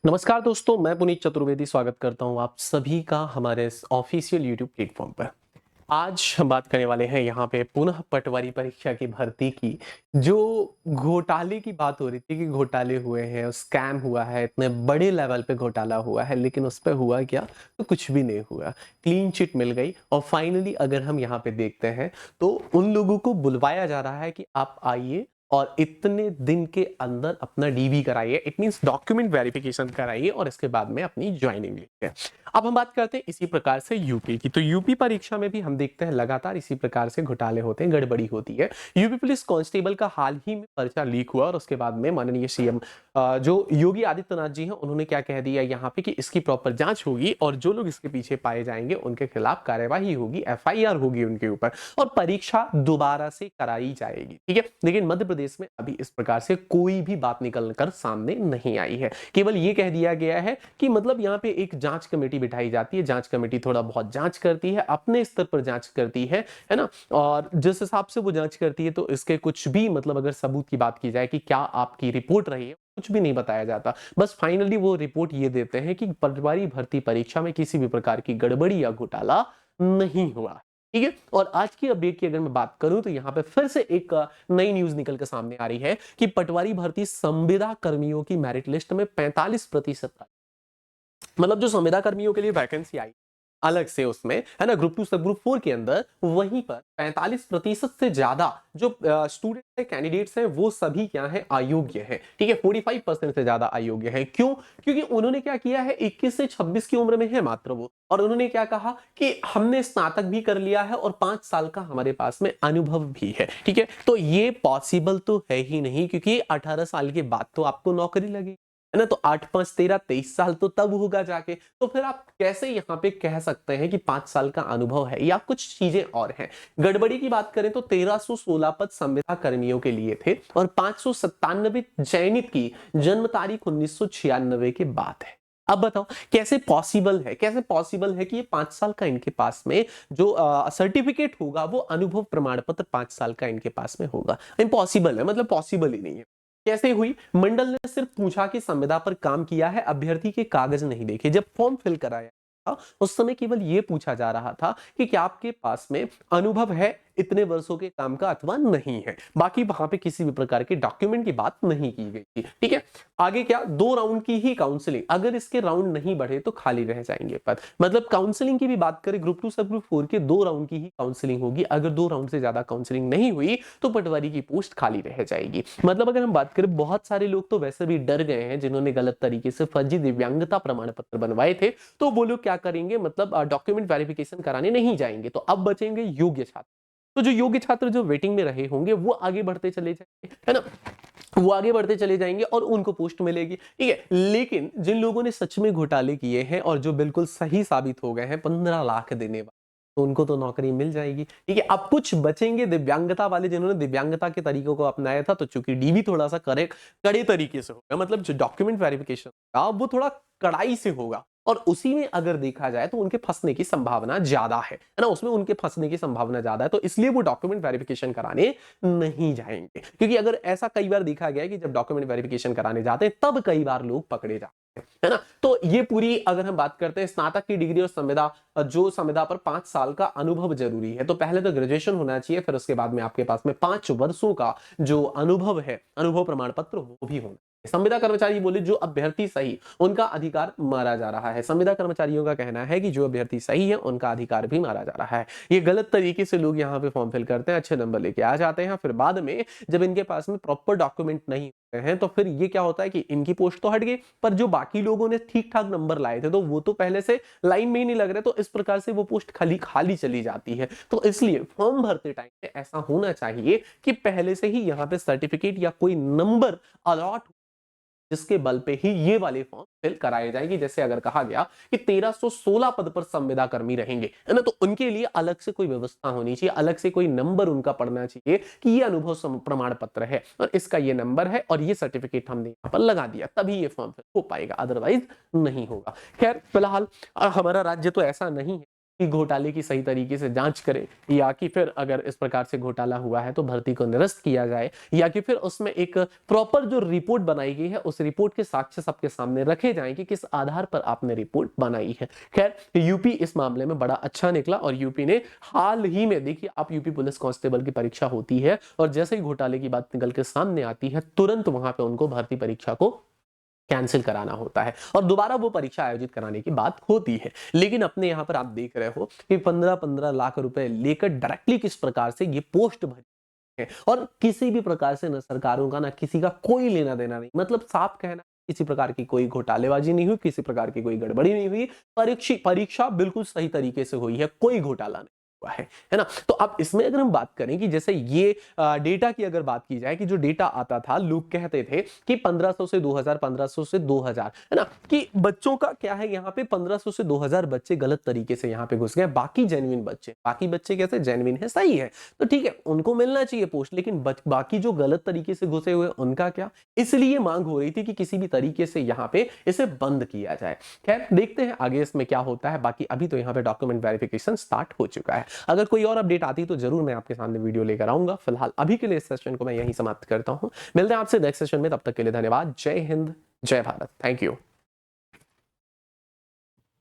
नमस्कार दोस्तों, मैं पुनीत चतुर्वेदी स्वागत करता हूं आप सभी का हमारे इस ऑफिशियल यूट्यूब प्लेटफॉर्म पर। आज हम बात करने वाले हैं यहाँ पे पुनः पटवारी परीक्षा की भर्ती की। जो घोटाले की बात हो रही थी कि घोटाले हुए हैं, स्कैम हुआ है, इतने बड़े लेवल पे घोटाला हुआ है, लेकिन उस पे हुआ क्या? तो कुछ भी नहीं हुआ। क्लीन चिट मिल गई और फाइनली अगर हम यहाँ पे देखते हैं तो उन लोगों को बुलवाया जा रहा है कि आप आइए और इतने दिन के अंदर अपना डीवी कराइए, इट मींस डॉक्यूमेंट वेरिफिकेशन कराइए और इसके बाद में अपनी ज्वाइनिंग लीजिए। अब हम बात करते हैं इसी प्रकार से यूपी की। तो यूपी परीक्षा में भी हम देखते हैं लगातार इसी प्रकार से घोटाले होते हैं, गड़बड़ी होती है। यूपी पुलिस कांस्टेबल का हाल ही में पर्चा लीक हुआ और उसके बाद में माननीय सीएम जो योगी आदित्यनाथ जी हैं उन्होंने क्या कह दिया यहाँ पे कि इसकी प्रॉपर जांच होगी और जो लोग इसके पीछे पाए जाएंगे उनके खिलाफ कार्यवाही होगी, एफआईआर होगी उनके ऊपर और परीक्षा दोबारा से कराई जाएगी। ठीक है, लेकिन मध्य प्रदेश में अभी इस प्रकार से कोई भी बात निकल कर सामने नहीं आई है। केवल ये कह दिया गया है कि मतलब यहाँ पे एक जांच कमेटी बिठाई जाती है, जांच कमेटी थोड़ा बहुत जांच करती है, अपने स्तर पर जांच करती है ना। और जिस हिसाब से वो जांच करती है तो इसके कुछ भी मतलब अगर सबूत की बात की जाए कि क्या आपकी रिपोर्ट रही है, कुछ भी नहीं बताया जाता। बस फाइनली वो रिपोर्ट ये देते हैं कि पटवारी भर्ती परीक्षा में किसी भी प्रकार की गड़बड़ी या घोटाला नहीं हुआ। ठीक है, और आज की अपडेट की अगर मैं बात करूं तो यहाँ पे फिर से एक नई न्यूज निकल के सामने आ रही है कि पटवारी भर्ती संविदा कर्मियों की मेरिट लिस्ट में 45% मतलब जो संविदा कर्मियों के लिए वैकेंसी आई अलग से उसमें है ना, ग्रुप 2 सब ग्रुप 4 के अंदर वहीं पर 45% से ज्यादा जो स्टूडेंट है, कैंडिडेट्स हैं, वो सभी क्या है, अयोग्य हैं। ठीक है, 45% से ज्यादा अयोग्य हैं। क्यों? क्योंकि उन्होंने क्या किया है, 21 से 26 की उम्र में है मात्र वो, और उन्होंने क्या कहा कि हमने स्नातक भी कर लिया है और 5 साल का हमारे पास में अनुभव भी है। ठीक है, तो ये पॉसिबल तो है ही नहीं, क्योंकि 18 साल के बाद तो आपको नौकरी लगेगी, है ना। तो 8 5 13 23 साल तो तब होगा जाके। तो फिर आप कैसे यहाँ पे कह सकते हैं कि 5 साल का अनुभव है, या कुछ चीजें और हैं। गड़बड़ी की बात करें तो 1316 पद संविदा कर्मियों के लिए थे और 597 चयनित की जन्म तारीख 1996 के बाद है। अब बताओ कैसे पॉसिबल है, कैसे पॉसिबल है कि ये 5 साल का इनके पास में जो सर्टिफिकेट होगा वो अनुभव प्रमाण पत्र 5 साल का इनके पास में होगा। इम्पॉसिबल है, मतलब पॉसिबल ही नहीं है। कैसे हुई? मंडल ने सिर्फ पूछा कि संविदा पर काम किया है, अभ्यर्थी के कागज नहीं देखे। जब फॉर्म फिल कराया था उस समय केवल यह पूछा जा रहा था कि क्या आपके पास में अनुभव है इतने वर्षों के काम का अथवा नहीं है। बाकी वहां पे किसी भी प्रकार के डॉक्यूमेंट की बात नहीं की गई थी। ठीक है, आगे क्या, 2 राउंड की ही काउंसलिंग, अगर इसके राउंड नहीं बढ़े तो खाली रह जाएंगे पद। मतलब काउंसलिंग की भी बात करें, ग्रुप 2 सब ग्रुप 4 के 2 राउंड की ही काउंसलिंग होगी। अगर 2 राउंड से ज्यादा काउंसलिंग नहीं हुई तो पटवारी की पोस्ट खाली रह जाएगी। मतलब अगर हम बात करें, बहुत सारे लोग तो वैसे भी डर गए हैं जिन्होंने गलत तरीके से फर्जी दिव्यांगता प्रमाण पत्र बनवाए थे, तो वो लोग क्या करेंगे, मतलब डॉक्यूमेंट वेरिफिकेशन कराने नहीं जाएंगे। तो अब बचेंगे योग्य छात्र। तो जो योग्य छात्र जो वेटिंग में रहे होंगे वो आगे बढ़ते चले जाएंगे, है ना, वो आगे बढ़ते चले जाएंगे और उनको पोस्ट मिलेगी। ठीक है, लेकिन जिन लोगों ने सच में घोटाले किए हैं और जो बिल्कुल सही साबित हो गए हैं, 15 लाख देने वाले, तो उनको तो नौकरी मिल जाएगी। ठीक है, अब कुछ बचेंगे दिव्यांगता वाले जिन्होंने दिव्यांगता के तरीकों को अपनाया था। तो चूंकि डीवी थोड़ा सा कड़े तरीके से होगा, मतलब जो डॉक्यूमेंट वेरिफिकेशन होगा वो थोड़ा कड़ाई से होगा, और उसी में अगर देखा जाए तो उनके फंसने की संभावना ज्यादा है ना, उसमें उनके फंसने की संभावना ज्यादा है। तो इसलिए वो डॉक्यूमेंट वेरिफिकेशन कराने नहीं जाएंगे, क्योंकि अगर ऐसा कई बार देखा गया है कि जब डॉक्यूमेंट वेरिफिकेशन कराने जाते हैं तब कई बार लोग पकड़े जाते हैं, है ना। तो ये पूरी अगर हम बात करते हैं स्नातक की डिग्री और संविदा, जो संविदा पर 5 साल का अनुभव जरूरी है, तो पहले तो ग्रेजुएशन होना चाहिए, फिर उसके बाद में आपके पास में 5 वर्षों का जो अनुभव है, अनुभव प्रमाण पत्र, वो भी होना। संविदा कर्मचारी बोले जो अभ्यर्थी सही, उनका अधिकार मारा जा रहा है। संविदा कर्मचारियों का कहना है कि जो अभ्यर्थी सही है उनका अधिकार भी मारा जा रहा है। ये गलत तरीके से लोग यहाँ पे फॉर्म फिल करते हैं, अच्छे नंबर लेके आ जाते हैं, फिर बाद में जब इनके पास में प्रॉपर डॉक्यूमेंट नहीं होते हैं तो फिर ये क्या होता है कि इनकी पोस्ट तो हट गई, पर जो बाकी लोगों ने ठीक ठाक नंबर लाए थे तो वो तो पहले से लाइन में ही नहीं लग रहे, तो इस प्रकार से वो पोस्ट खाली खाली चली जाती है। तो इसलिए फॉर्म भरते टाइम पे ऐसा होना चाहिए कि पहले से ही यहाँ पे सर्टिफिकेट या कोई नंबर अलॉट, जिसके बल पे ही ये वाले फॉर्म फिल कराए जाएंगे। जैसे अगर कहा गया कि 1316 पद पर संविदा कर्मी रहेंगे, है ना, तो उनके लिए अलग से कोई व्यवस्था होनी चाहिए, अलग से कोई नंबर उनका पड़ना चाहिए कि ये अनुभव प्रमाण पत्र है और इसका ये नंबर है और ये सर्टिफिकेट हमने यहाँ पर लगा दिया, तभी ये फॉर्म फिल हो पाएगा, अदरवाइज नहीं होगा। खैर फिलहाल हमारा राज्य तो ऐसा नहीं है कि घोटाले की सही तरीके से जांच करे, या कि फिर अगर इस प्रकार से घोटाला हुआ है तो भर्ती को निरस्त किया जाए, या कि फिर उसमें एक प्रॉपर जो रिपोर्ट बनाई गई है उस रिपोर्ट के साक्ष्य सबके सामने रखे जाएं कि किस आधार पर आपने रिपोर्ट बनाई है। खैर यूपी इस मामले में बड़ा अच्छा निकला और यूपी ने हाल ही में, देखिए आप यूपी पुलिस कांस्टेबल की परीक्षा होती है और जैसे ही घोटाले की बात निकल के सामने आती है तुरंत वहां पे उनको भर्ती परीक्षा को कैंसिल कराना होता है और दोबारा वो परीक्षा आयोजित कराने की बात होती है। लेकिन अपने यहां पर आप देख रहे हो कि 15-15 लाख रुपए लेकर डायरेक्टली किस प्रकार से ये पोस्ट भरी है और किसी भी प्रकार से न सरकारों का ना किसी का कोई लेना देना नहीं, मतलब साफ कहना किसी प्रकार की कोई घोटालेबाजी नहीं हुई, किसी प्रकार की कोई गड़बड़ी नहीं हुई, परीक्षा बिल्कुल सही तरीके से हुई है, कोई घोटाला नहीं हुआ है ना। तो अब इसमें अगर हम बात करें कि जैसे ये डेटा की अगर बात की जाए कि जो डेटा आता था, लोग कहते थे कि 1500 से 2000, 1500 से 2000, है ना, कि बच्चों का क्या है यहाँ पे 1500 से 2000 बच्चे गलत तरीके से यहाँ पे घुस गए, बाकी जेन्युइन बच्चे, बाकी बच्चे कैसे जेन्युइन है, सही है, तो ठीक है उनको मिलना चाहिए पोस्ट, लेकिन बाकी जो गलत तरीके से घुसे हुए उनका क्या, इसलिए मांग हो रही थी कि किसी भी तरीके से यहाँ पे इसे बंद किया जाए। खैर देखते हैं आगे इसमें क्या होता है, बाकी अभी तो यहाँ पे डॉक्यूमेंट वेरिफिकेशन स्टार्ट हो चुका है। अगर कोई और अपडेट आती तो जरूर मैं आपके सामने वीडियो लेकर आऊंगा। फिलहाल अभी के लिए इस सेशन को मैं यहीं समाप्त करता हूं, मिलते हैं आपसे नेक्स्ट सेशन में, तब तक के लिए धन्यवाद। जय हिंद, जय भारत, थैंक यू।